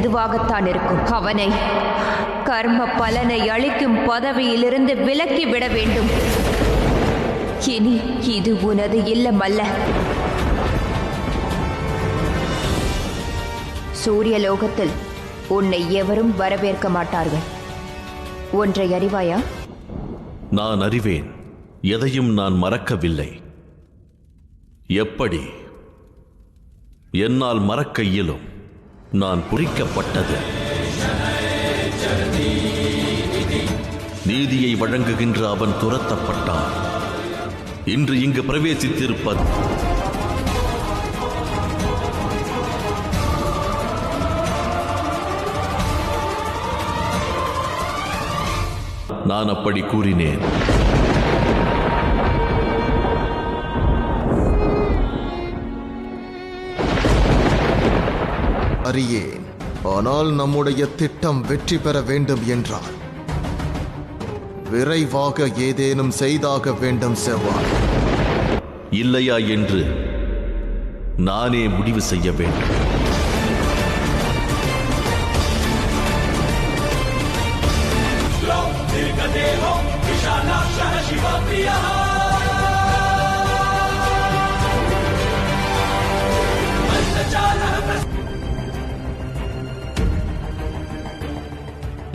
இதுவாகத்தான் இருக்கும். அவனை கர்ம பலனை அளிக்கும் பதவியிலிருந்து விலக்கி விட வேண்டும். இனி இது உனது இல்லமல்ல. சூரியலோகத்தில் உன்னை எவரும் வரவேற்க மாட்டார்கள். ஒன்றை அறிவாயா? நான் அறிவேன். எதையும் நான் மறக்கவில்லை. எப்படி என்னால் மறக்க இயலும்? நான் புரிக்கப்பட்டது. நீதியை வழங்குகின்ற அவன் துரத்தப்பட்டான். இன்று இங்கு பிரவேசித்திருப்பது நான் அப்படி கூறினேன். அறியேன். ஆனால் நம்முடைய திட்டம் வெற்றி பெற வேண்டும் என்றால் விரைவாக ஏதேனும் செய்தாக வேண்டும் செவ்வாய். இல்லையா என்று நானே முடிவு செய்ய வேண்டும்.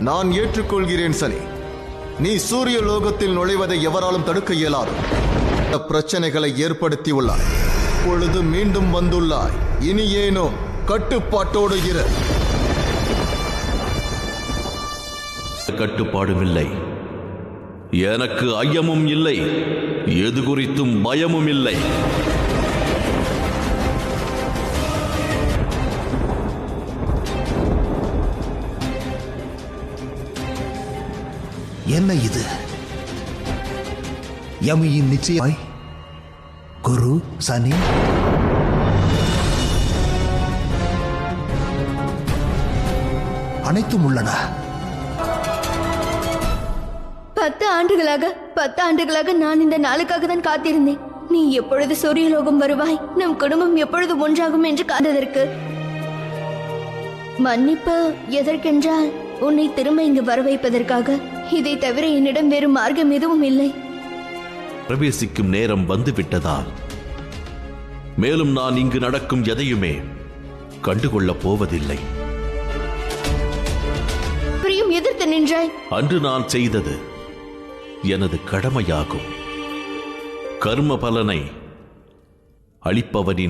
நான் ஏற்றுக்கொள்கிறேன் சனி. நீ சூரிய லோகத்தில் நுழைவதை எவராலும் தடுக்க இயலாது. பிரச்சனைகளை ஏற்படுத்தி உள்ளாய். பொழுது மீண்டும் வந்துள்ளாய். இனி ஏனோ கட்டுப்பாட்டோடு இரு. கட்டுப்பாடும் இல்லை. எனக்கு ஐயமும் இல்லை. எது குறித்தும் பயமும் இல்லை. என்ன இது? யமியின் நிச்சயமாய் குரு சனி அனைத்தும் உள்ளன. 10 ஆண்டுகளாக நான் இந்த நாளுக்காக தான் காத்திருந்தேன். நீ எப்பொழுது சூரியலோகம் வருவாய், நம் குடும்பம் எப்பொழுது ஒன்றாகும் என்று காத்ததற்கு. மன்னிப்பு எதற்கென்றால் உன்னை திரும்ப இங்கு வர வைப்பதற்காக. இதை தவிர என்னிடம் வேறு மார்க்கம் எதுவும் இல்லை. பிரவேசிக்கும் நேரம் வந்துவிட்டதால் மேலும் நான் இங்கு நடக்கும் எதையுமே கண்டுகொள்ளப் போவதில்லை. பிரியும் எதிர்த்து நின்றாய். அன்று நான் செய்தது எனது கடமையாகும். கர்ம பலனை அளிப்பவனின்